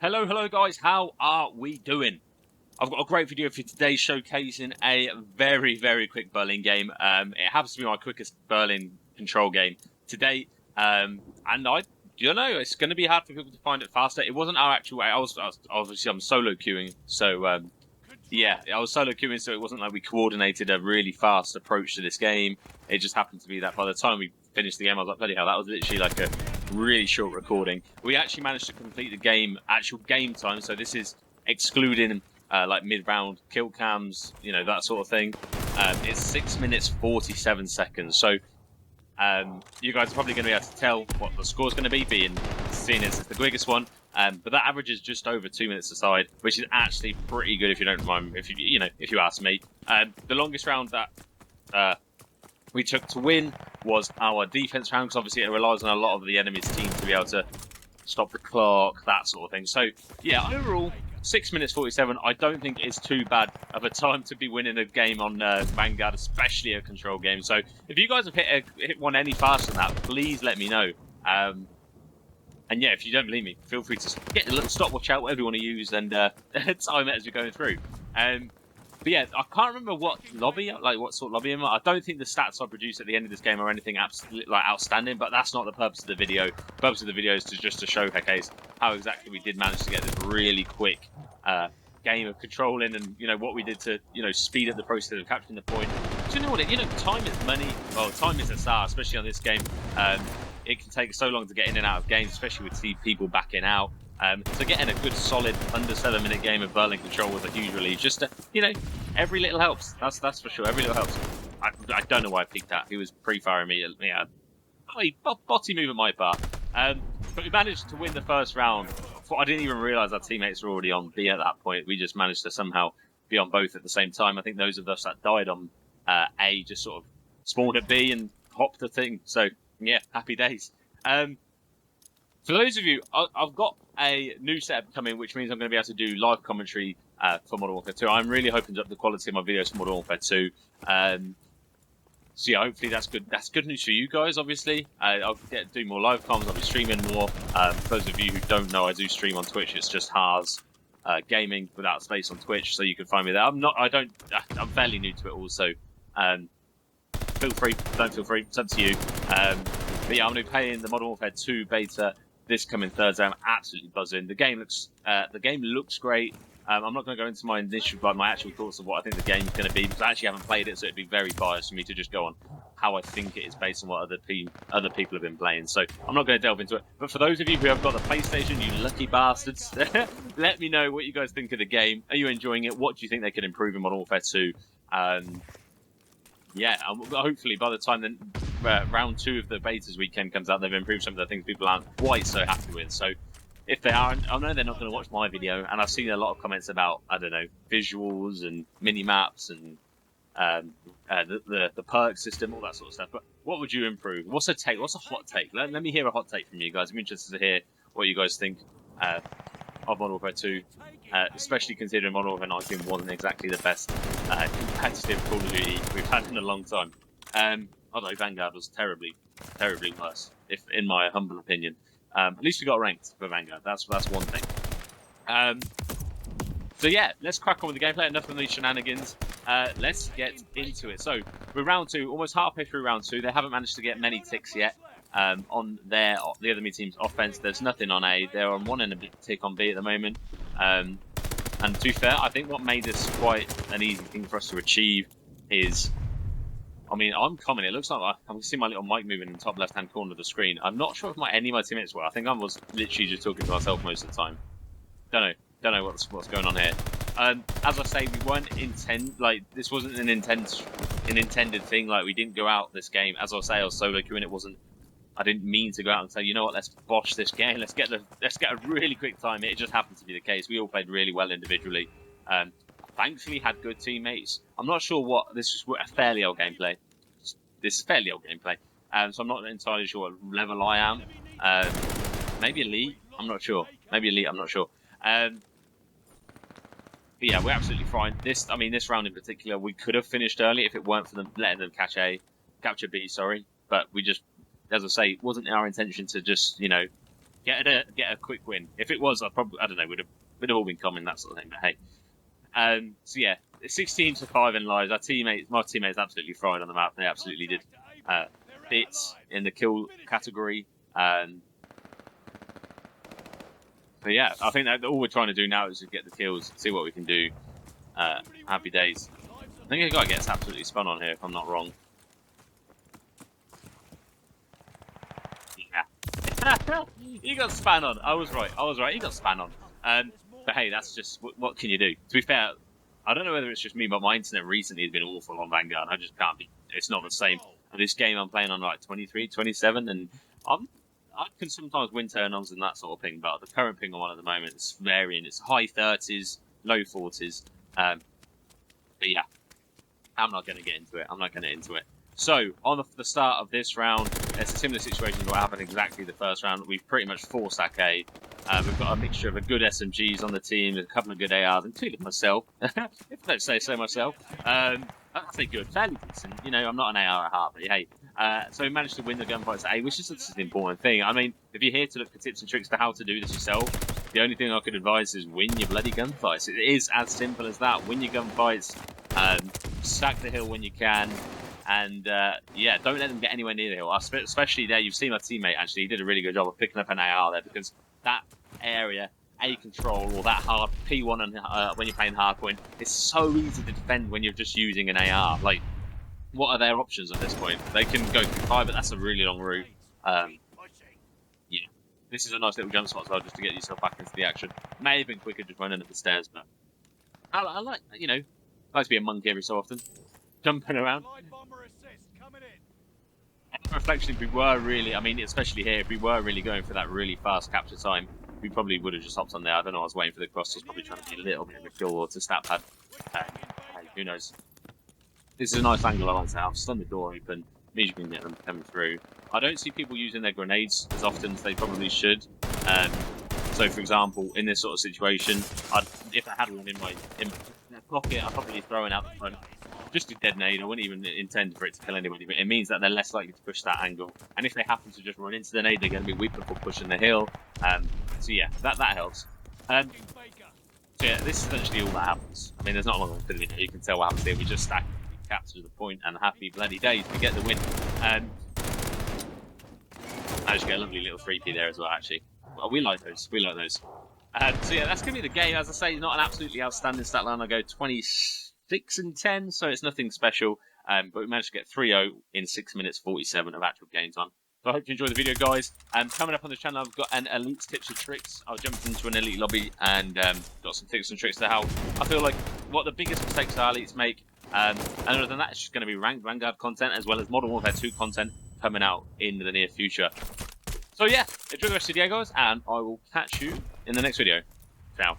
Hello guys, how are we doing? I've got a great video for you today showcasing a very quick Berlin game. It happens to be my quickest Berlin control game to date. And you know, it's going to be hard for people to find it faster. It wasn't our actual way. Obviously I'm solo queuing, so yeah, I was solo queuing, so it wasn't like we coordinated a really fast approach to this game. It just happened to be that by the time we finished the game, I was like, bloody hell, that was literally like a really short recording. We actually managed to complete the game, actual game time, so this is excluding like mid-round kill cams, you know, that sort of thing. It's 6 minutes 47 seconds, so you guys are probably going to be able to tell what the score's going to be, seeing it's the quickest one. But that average is just over 2 minutes aside, which is actually pretty good if you don't mind. If you ask me, the longest round that we took to win was our defense round, because obviously it relies on a lot of the enemy's team to be able to stop the clock, that sort of thing. So yeah, overall 6 minutes 47. I don't think it's too bad of a time to be winning a game on Vanguard, especially a control game. So if you guys have hit one any faster than that, please let me know. And yeah, if you don't believe me, feel free to get a little stopwatch out, whatever you want to use, and time it as you're going through. But yeah, I can't remember what lobby, like what sort of lobby I'm at. I don't think the stats I produce at the end of this game are anything absolutely like outstanding, but that's not the purpose of the video. The purpose of the video is to just to showcase how exactly we did manage to get this really quick game of controlling, and you know what we did to speed up the process of capturing the point. So you know what, time is money. Well, time is a star, especially on this game. It can take so long to get in and out of games, especially with people backing out. So getting a good solid under 7 minute game of Berlin control was a huge relief. Just every little helps. That's for sure. Every little helps. I don't know why I picked that. He was pre-firing me. Yeah, botty move at my part. But we managed to win the first round. I didn't even realise our teammates were already on B at that point. We just managed to somehow be on both at the same time. I think those of us that died on A just sort of spawned at B and hopped the thing. So yeah, happy days. For those of you, I've got a new setup coming, which means I'm going to be able to do live commentary for Modern Warfare 2. I'm really hoping to up the quality of my videos for Modern Warfare 2. So yeah, hopefully that's good. That's good news for you guys, obviously. I'll get do more live comms. I'll be streaming more. For those of you who don't know, I do stream on Twitch. It's just aaaaand gaming without space on Twitch, so you can find me there. I'm fairly new to it also. Feel free, don't feel free. It's up to you. But yeah, I'm going to be playing the Modern Warfare 2 beta this coming Thursday. I'm absolutely buzzing. The game looks great. I'm not going to go into my actual thoughts of what I think the game's going to be, because I actually haven't played it, so it'd be very biased for me to just go on how I think it is based on what other people have been playing. So I'm not going to delve into it. But for those of you who have got the PlayStation, you lucky bastards, let me know what you guys think of the game. Are you enjoying it? What do you think they could improve in Modern Warfare 2? Yeah, hopefully by the time round 2 of the betas weekend comes out, they've improved some of the things people aren't quite so happy with. So if they are, I know they're not going to watch my video, and I've seen a lot of comments about, I don't know, visuals and mini-maps and the perk system, all that sort of stuff. But what would you improve? What's a take? What's a hot take? Let me hear a hot take from you guys. I'm interested to hear what you guys think of Modern Warfare 2, especially considering Modern Warfare 19 wasn't exactly the best competitive Call of Duty we've had in a long time. Although Vanguard was terribly worse, if in my humble opinion. At least we got ranked for Vanguard. That's one thing. So yeah, let's crack on with the gameplay. Enough of these shenanigans. Let's get into it. So we're round 2, almost halfway through round 2. They haven't managed to get many ticks yet. On the enemy team's offense, there's nothing on A. They're on 1 and a bit tick on B at the moment. And to be fair, I think what made this quite an easy thing for us to achieve is, I mean, I'm commenting. It looks like I can see my little mic moving in the top left-hand corner of the screen. I'm not sure if any of my teammates were. I think I was literally just talking to myself most of the time. Don't know what's going on here. As I say, we weren't this wasn't an intended thing. Like, we didn't go out this game. As I say, I was solo queuing. I didn't mean to go out and say, you know what, let's bosh this game. Let's get a really quick time. It just happened to be the case. We all played really well individually. Thankfully, had good teammates. I'm not sure what this was. A fairly old gameplay. This is fairly old gameplay. So I'm not entirely sure what level I am. Maybe elite. I'm not sure. Maybe elite. I'm not sure. But yeah, we're absolutely fine. This round in particular, we could have finished early if it weren't for them letting them capture B. Sorry, but we just, as I say, it wasn't our intention to just get a quick win. If it was, I don't know, would have all been common, that sort of thing. But hey, so yeah, 16-5 in lives. My teammates absolutely fried on the map. They absolutely did bits in the kill category. So yeah, I think that all we're trying to do now is just get the kills, see what we can do. Happy days. I think a guy gets absolutely spun on here, if I'm not wrong. Yeah. He got span on. I was right. He got span on. But hey, that's just... What can you do? To be fair, I don't know whether it's just me, but my internet recently has been awful on Vanguard. I just can't be... It's not the same. This game I'm playing on like 23, 27, and I can sometimes win turn-ons and that sort of thing, but the current ping I'm on at the moment is varying. It's high 30s, low 40s. But yeah, I'm not going to get into it. So, on the start of this round, it's a similar situation to what happened exactly the first round. We've pretty much forced AK. We've got a mixture of a good SMGs on the team, a couple of good ARs, including myself, if I don't say so myself. I say good, fairly decent. You know, I'm not an AR at heart, but hey. So we managed to win the gunfights at A, which is an important thing. I mean, if you're here to look for tips and tricks to how to do this yourself, the only thing I could advise is win your bloody gunfights. It is as simple as that. Win your gunfights, sack the hill when you can, and yeah, don't let them get anywhere near the hill. Especially there, you've seen my teammate actually, he did a really good job of picking up an AR there, because that area, A control, or that hard P1 and when you're playing hardpoint, it's so easy to defend when you're just using an AR. Like, what are their options at this point? They can go through fire, but that's a really long route. Yeah, this is a nice little jump spot as well, just to get yourself back into the action. May have been quicker just running up the stairs, but I like, you know, I like to be a monkey every so often, jumping around. Reflection, if we were really, I mean, especially here, if we were really going for that really fast capture time, we probably would have just hopped on there. I don't know, I was waiting for the cross, I was probably trying to be a little bit of a kill or to stat pad. Hey, who knows? This is a nice angle I like to have. Stun the door open, means you can get them coming through. I don't see people using their grenades as often as they probably should. So, for example, in this sort of situation, if I had one in my pocket, I'd probably throw it out the front. Just a detonate. I wouldn't even intend for it to kill anybody, but it means that they're less likely to push that angle. And if they happen to just run into the nade, they're going to be weaker for pushing the hill. So yeah, that helps. So yeah, this is essentially all that happens. I mean, there's not a lot of it. You can tell what happens here. We just stack, capture the point, and happy bloody days to get the win. Managed to get a lovely little 3P there as well, actually. Well, we like those. So yeah, that's going to be the game. As I say, not an absolutely outstanding stat line. I go 26 and 10, so it's nothing special. But we managed to get 3-0 in 6 minutes 47 of actual game time. So I hope you enjoyed the video, guys. Coming up on the channel, I've got an elite tips and tricks. I'll jump into an elite lobby and got some tips and tricks to how I feel like what the biggest mistakes our elites make. And other than that, it's just going to be ranked Vanguard content as well as Modern Warfare 2 content coming out in the near future. So yeah, enjoy the rest of the day, guys, and I will catch you in the next video. Ciao.